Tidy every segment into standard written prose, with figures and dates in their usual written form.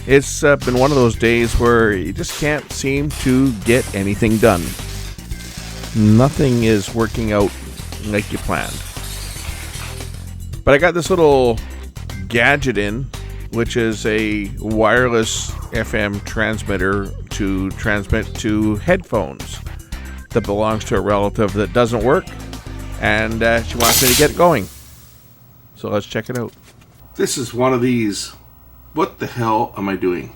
It's been one of those days where you just can't seem to get anything done. Nothing is working out like you planned. But I got this little gadget in, which is a wireless FM transmitter to transmit to headphones that belongs to a relative that doesn't work, and she wants me to get it going. So let's check it out. This is one of these what the hell am I doing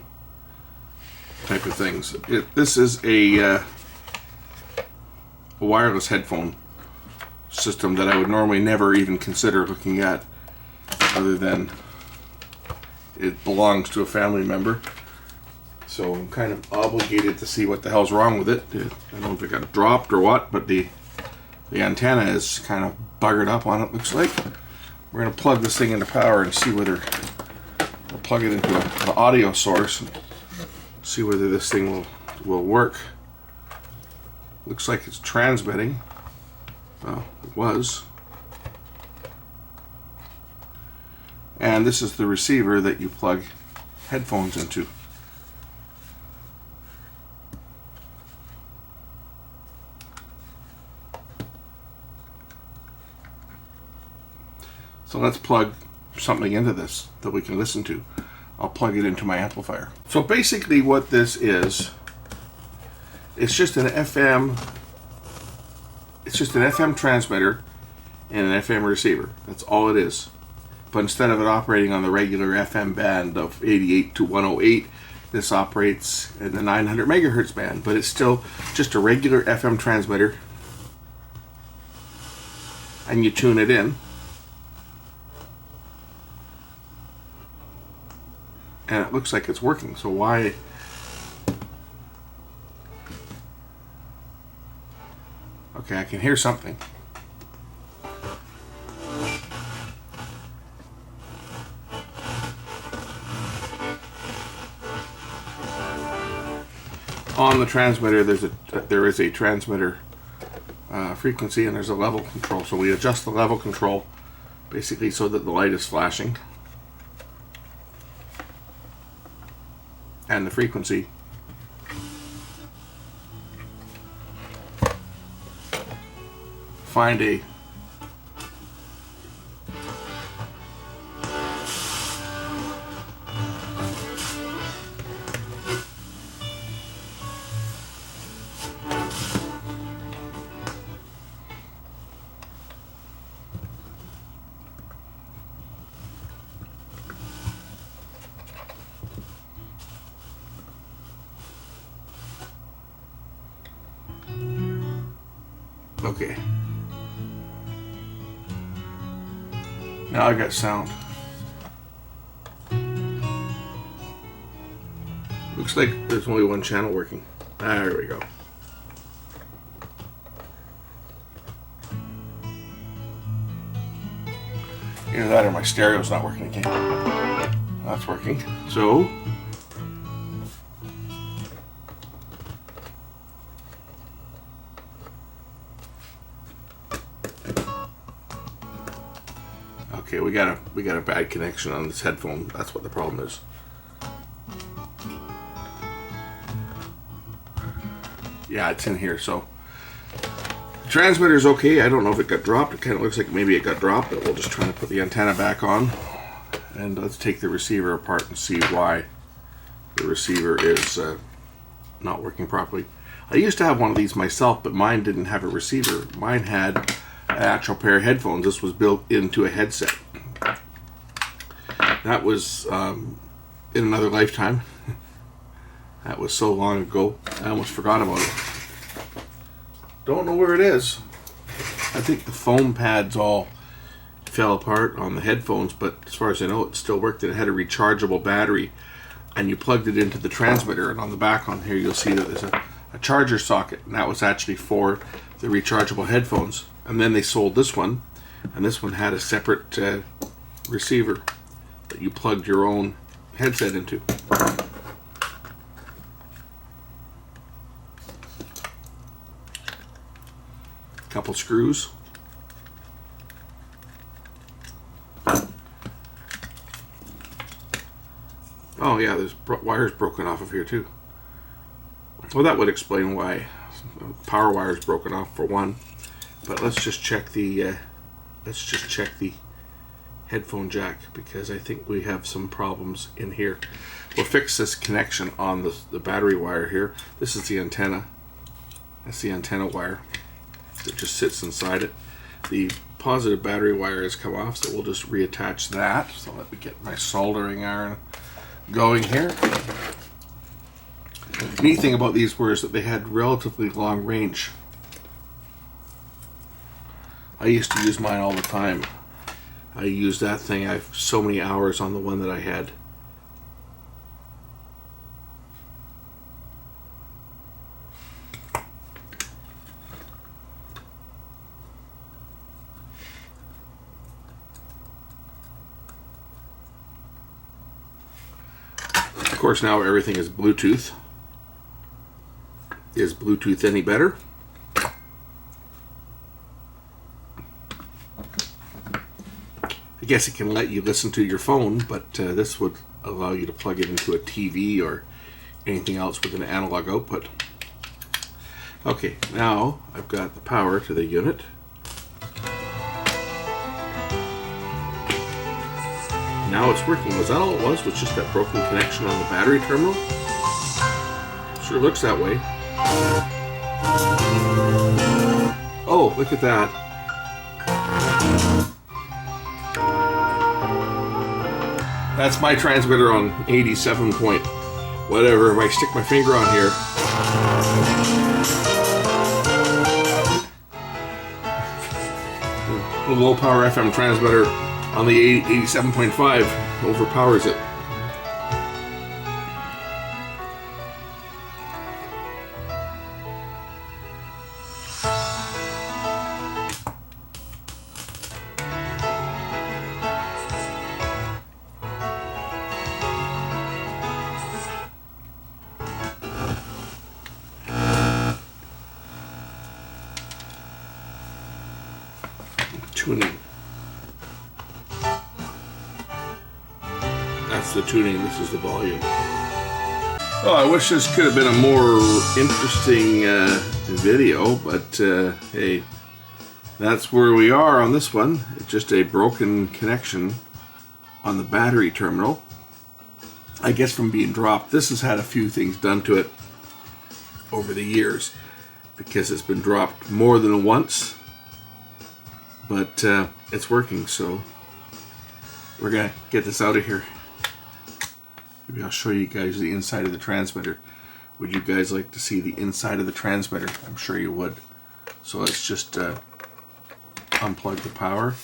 type of things. This is a wireless headphone system that I would normally never even consider looking at, other than it belongs to a family member. So I'm kind of obligated to see what the hell's wrong with it. I don't know if it got dropped or what, but the antenna is kind of buggered up on it, looks like. We're going to plug this thing into power and see whether we'll plug it into an audio source and see whether this thing will work. Looks like it's transmitting. Well, it was. And this is the receiver that you plug headphones into. So let's plug something into this that we can listen to. I'll plug it into my amplifier. So basically what this is, it's just an FM transmitter and an FM receiver. That's all it is. But instead of it operating on the regular FM band of 88 to 108, this operates in the 900 megahertz band, but it's still just a regular FM transmitter, and you tune it in. And it looks like it's working, so why? Okay, I can hear something. On the transmitter, there is a transmitter frequency, and there's a level control. So we adjust the level control basically so that the light is flashing, and the frequency. Find a okay. Now I got sound. Looks like there's only one channel working. There we go. Either that or my stereo's not working again. That's working. So okay, we got a bad connection on this headphone. That's what the problem is. Yeah, it's in here. So the transmitter's okay. I don't know if it got dropped. It kind of looks like maybe it got dropped, but we'll just try to put the antenna back on. And let's take the receiver apart and see why the receiver is not working properly. I used to have one of these myself, but mine didn't have a receiver. Mine had an actual pair of headphones. This was built into a headset. That was in another lifetime. That was so long ago, I almost forgot about it. Don't know where it is. I think the foam pads all fell apart on the headphones, but as far as I know, it still worked. It had a rechargeable battery, and you plugged it into the transmitter, and on the back on here you'll see that there's a charger socket, and that was actually for the rechargeable headphones. And then they sold this one, and this one had a separate receiver that you plugged your own headset into. Couple screws. Oh yeah, there's wires broken off of here too. Well, that would explain why power wire is broken off for one. But let's just check the headphone jack, because I think we have some problems in here. We'll fix this connection on the battery wire here. This is the antenna. That's the antenna wire that just sits inside it. The positive battery wire has come off, so we'll just reattach that. So let me get my soldering iron going here. The neat thing about these were is that they had relatively long range. I used to use mine all the time. I used that thing. I have so many hours on the one that I had. Of course, now everything is Bluetooth. Is Bluetooth any better? I guess it can let you listen to your phone, but this would allow you to plug it into a TV or anything else with an analog output. Okay, now I've got the power to the unit. Now it's working. Was that all it was? Was just that broken connection on the battery terminal? Sure looks that way. Oh, look at that. That's my transmitter on 87 point whatever. If I stick my finger on here, the low power FM transmitter on the 87.5 overpowers it. Tuning. That's the tuning, this is the volume. Oh, I wish this could have been a more interesting video, but hey, that's where we are on this one. It's just a broken connection on the battery terminal. I guess from being dropped. This has had a few things done to it over the years because it's been dropped more than once. But it's working, so we're gonna get this out of here. Maybe I'll show you guys the inside of the transmitter. Would you guys like to see the inside of the transmitter? I'm sure you would. So let's just unplug the power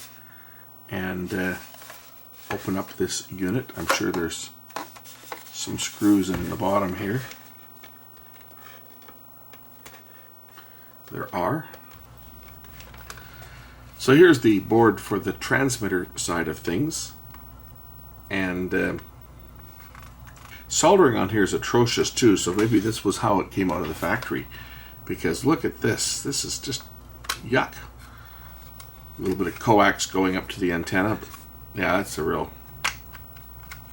and open up this unit. I'm sure there's some screws in the bottom here. There are. So here's the board for the transmitter side of things, and soldering on here is atrocious too, so maybe this was how it came out of the factory, because look at this. This is just yuck. A little bit of coax going up to the antenna. But yeah, that's a real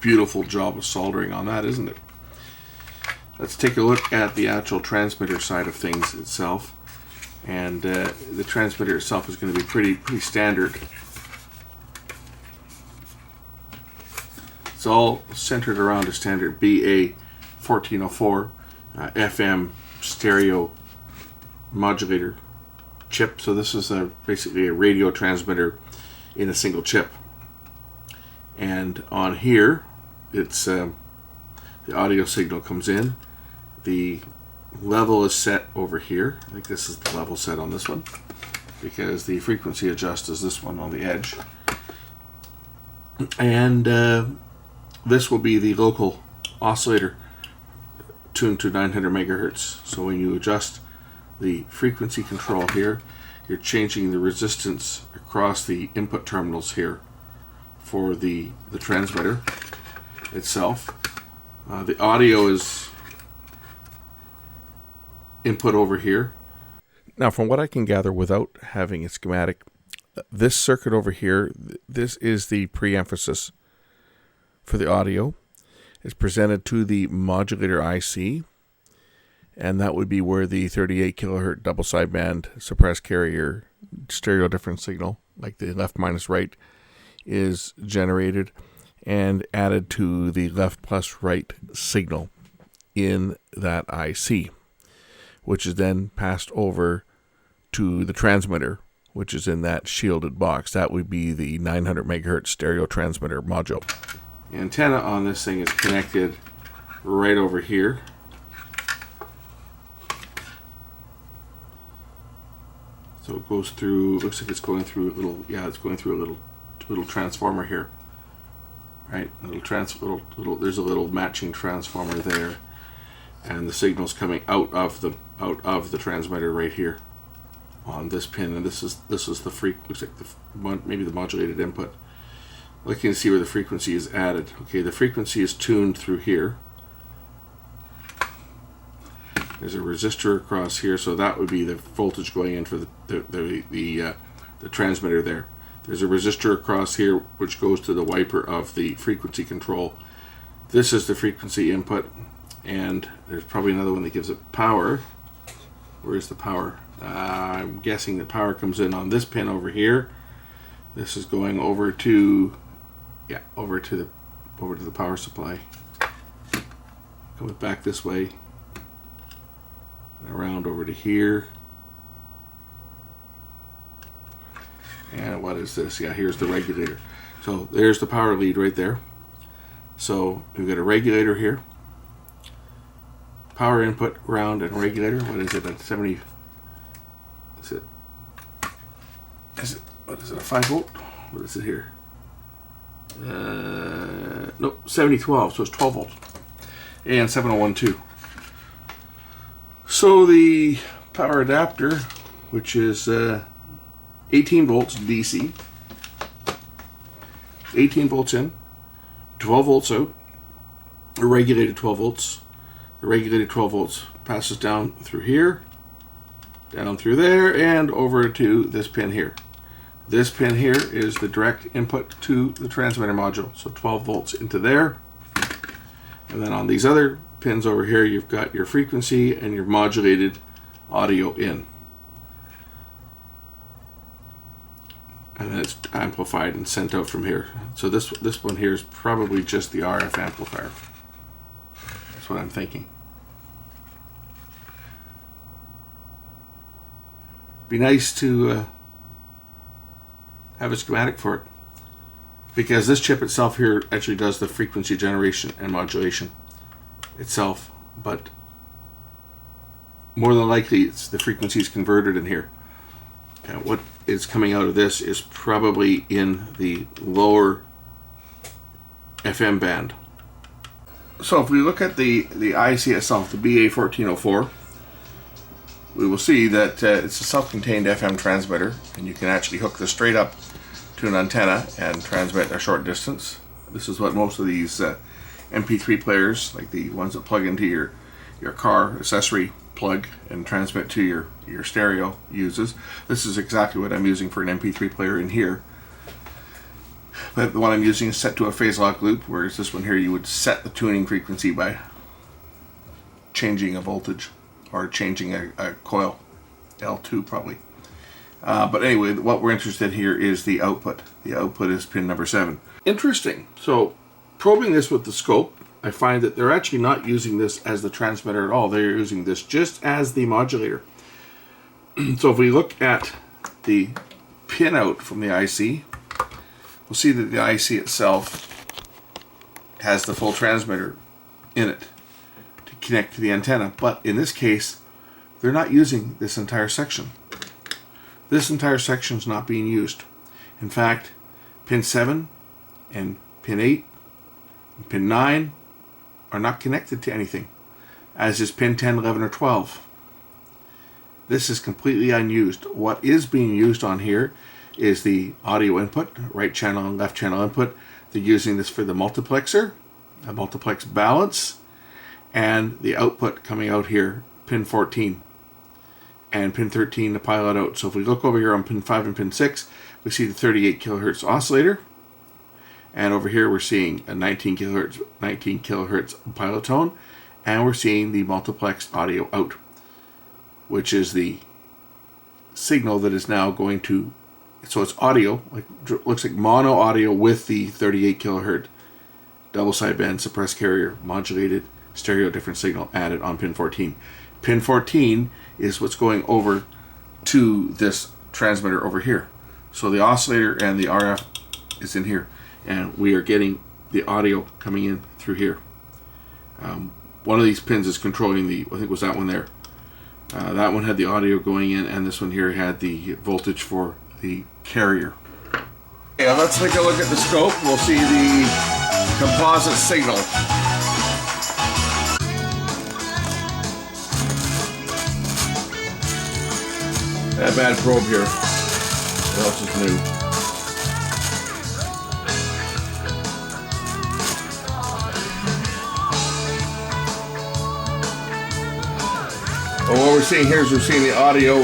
beautiful job of soldering on that, isn't it? Let's take a look at the actual transmitter side of things itself. And the transmitter itself is going to be pretty standard. It's all centered around a standard BA 1404 FM stereo modulator chip. So this is basically a radio transmitter in a single chip. And on here, it's the audio signal comes in. The level is set over here. I think this is the level set on this one, because the frequency adjust is this one on the edge. And this will be the local oscillator tuned to 900 megahertz. So when you adjust the frequency control here, you're changing the resistance across the input terminals here for the transmitter itself. The audio is input over here. Now, from what I can gather without having a schematic, this circuit over here, this is the pre-emphasis for the audio, is presented to the modulator IC, and that would be where the 38 kilohertz double sideband suppressed carrier stereo difference signal, like the left minus right, is generated and added to the left plus right signal in that IC, which is then passed over to the transmitter, which is in that shielded box. That would be the 900 megahertz stereo transmitter module. The antenna on this thing is connected right over here. So it goes through, looks like it's going through a little, yeah, it's going through a little transformer here. Right? There's a little matching transformer there. And the signal's coming out of the transmitter right here on this pin, and this is the looks like maybe the modulated input. Looking to see where the frequency is added. Okay, the frequency is tuned through here. There's a resistor across here, so that would be the voltage going in for the transmitter there. There's a resistor across here which goes to the wiper of the frequency control. This is the frequency input, and there's probably another one that gives it power. Where is the power? I'm guessing the power comes in on this pin over here. This is going over to, yeah, over to the power supply. Coming back this way. And around over to here. And what is this? Yeah, here's the regulator. So there's the power lead right there. So we've got a regulator here. Power input, ground, and regulator. What is it? At 70. What is it? A 5 volt? What is it here? Nope, 7012. So it's 12 volts. And 7012. So the power adapter, which is 18 volts DC, 18 volts in, 12 volts out, a regulated 12 volts. The regulated 12 volts passes down through here, down through there, and over to this pin here. This pin here is the direct input to the transmitter module. So 12 volts into there. And then on these other pins over here, you've got your frequency and your modulated audio in. And then it's amplified and sent out from here. So this one here is probably just the RF amplifier. That's what I'm thinking. Be nice to have a schematic for it, because this chip itself here actually does the frequency generation and modulation itself, but more than likely it's the frequencies converted in here. And what is coming out of this is probably in the lower FM band. So if we look at the IC itself, the BA1404, we will see that it's a self-contained FM transmitter, and you can actually hook this straight up to an antenna and transmit a short distance. This is what most of these MP3 players, like the ones that plug into your car accessory plug and transmit to your stereo, uses. This is exactly what I'm using for an MP3 player in here. But the one I'm using is set to a phase lock loop, whereas this one here you would set the tuning frequency by changing a voltage or changing a coil, L2 probably. But anyway, what we're interested in here is the output. The output is pin number 7. Interesting. So probing this with the scope, I find that they're actually not using this as the transmitter at all. They're using this just as the modulator. So if we look at the pin out from the IC, we'll see that the IC itself has the full transmitter in it to connect to the antenna. But in this case, they're not using this entire section. This entire section is not being used. In fact, pin 7 and pin 8 and pin 9 are not connected to anything, as is pin 10, 11, or 12. This is completely unused. What is being used on here is the audio input, right channel and left channel input. They're using this for the multiplexer, a multiplex balance, and the output coming out here, pin 14. And pin 13, the pilot out. So if we look over here on pin 5 and pin 6, we see the 38 kilohertz oscillator. And over here we're seeing a 19 kilohertz pilot tone, and we're seeing the multiplexed audio out, which is the signal that is now going to, so it's audio, like looks like mono audio with the 38 kilohertz double sideband suppressed carrier modulated stereo different signal added on pin 14. Pin 14 is what's going over to this transmitter over here. So the oscillator and the RF is in here, and we are getting the audio coming in through here. One of these pins is controlling the, I think it was that one there. That one had the audio going in, and this one here had the voltage for the carrier. Yeah, let's take a look at the scope. We'll see the composite signal. That bad probe here. What else is new? Well, what we're seeing here is we're seeing the audio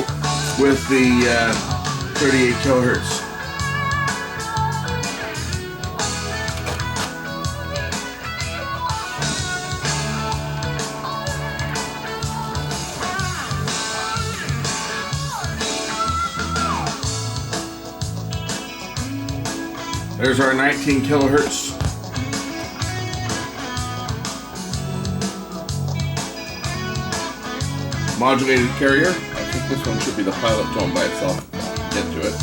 with the 38 kilohertz. There's our 19 kilohertz. Modulated carrier. I think this one should be the pilot tone by itself. Get to it.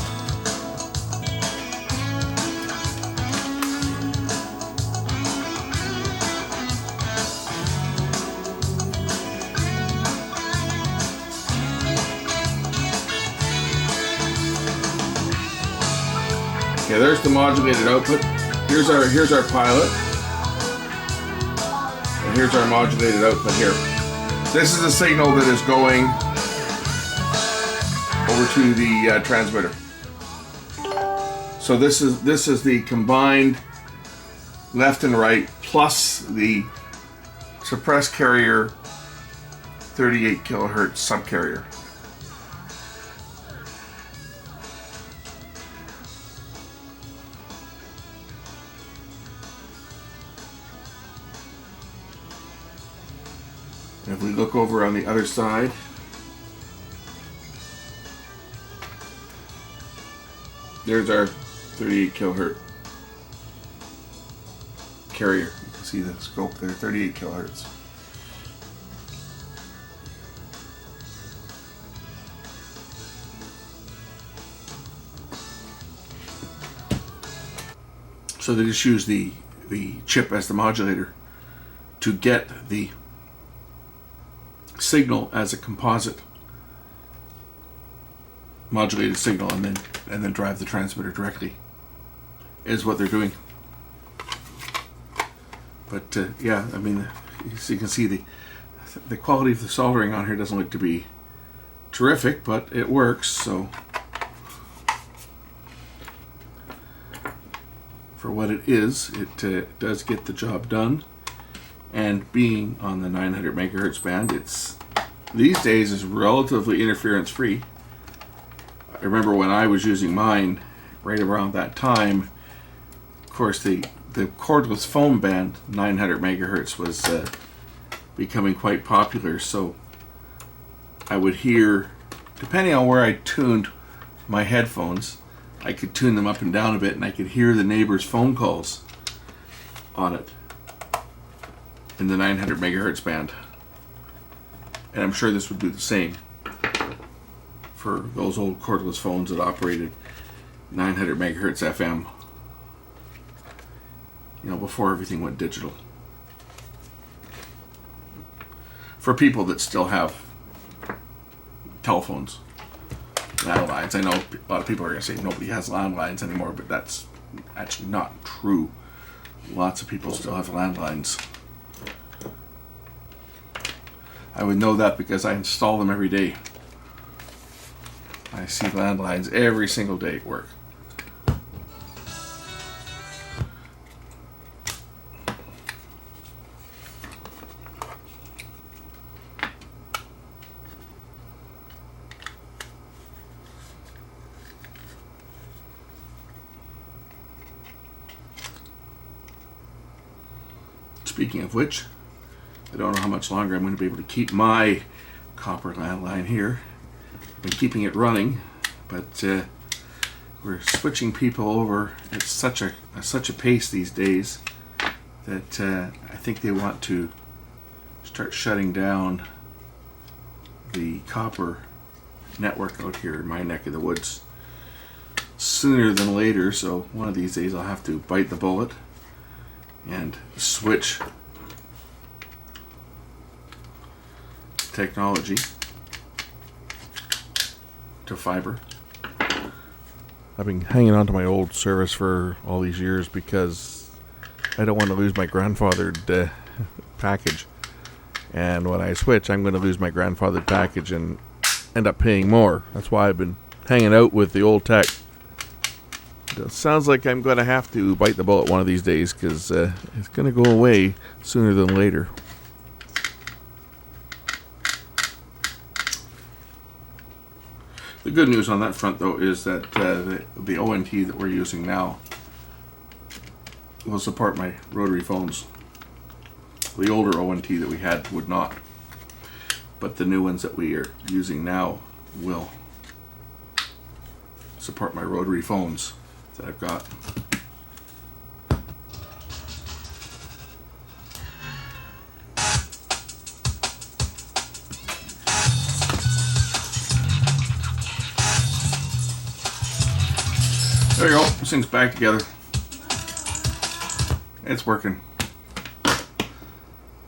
Okay, there's the modulated output. Here's our pilot. And here's our modulated output here. This is a signal that is going over to the transmitter. So this is the combined left and right plus the suppressed carrier 38 kilohertz subcarrier. And if we look over on the other side, there's our 38 kilohertz carrier. You can see the scope there, 38 kilohertz. So they just use the chip as the modulator to get the signal as a composite modulated signal, and then drive the transmitter directly is what they're doing. But yeah, I mean, so you can see the quality of the soldering on here doesn't look to be terrific, but it works. So for what it is, it does get the job done. And being on the 900 megahertz band, it's these days is relatively interference free. I remember when I was using mine right around that time, of course the cordless phone band 900 megahertz was becoming quite popular, so I would hear, depending on where I tuned my headphones, I could tune them up and down a bit, and I could hear the neighbors' phone calls on it in the 900 megahertz band. And I'm sure this would do the same for those old cordless phones that operated 900 megahertz FM, you know, before everything went digital. For people that still have telephones, landlines. I know a lot of people are going to say nobody has landlines anymore, but that's actually not true. Lots of people still have landlines. I would know that because I install them every day. I see landlines every single day at work. speaking of which, I don't know how much longer I'm going to be able to keep my copper landline here. I've been keeping it running, but we're switching people over at such a pace these days that I think they want to start shutting down the copper network out here in my neck of the woods sooner than later. So one of these days I'll have to bite the bullet and switch technology to fiber. I've been hanging on to my old service for all these years because I don't want to lose my grandfathered package. And when I switch, I'm going to lose my grandfathered package and end up paying more. That's why I've been hanging out with the old tech. It sounds like I'm going to have to bite the bullet one of these days because it's going to go away sooner than later. The good news on that front, though, is that the ONT that we're using now will support my rotary phones. The older ONT that we had would not, but the new ones that we are using now will support my rotary phones that I've got. There you go, this thing's back together. It's working.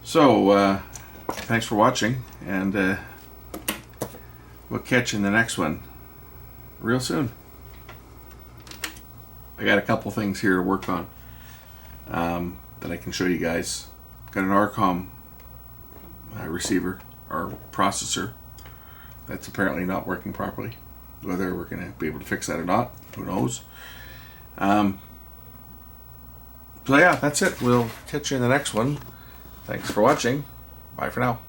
So, thanks for watching, and we'll catch you in the next one real soon. I got a couple things here to work on that I can show you guys. Got an RCOM receiver, or processor, that's apparently not working properly. Whether we're going to be able to fix that or not, who knows. So yeah, that's it. We'll catch you in the next one. Thanks for watching. Bye for now.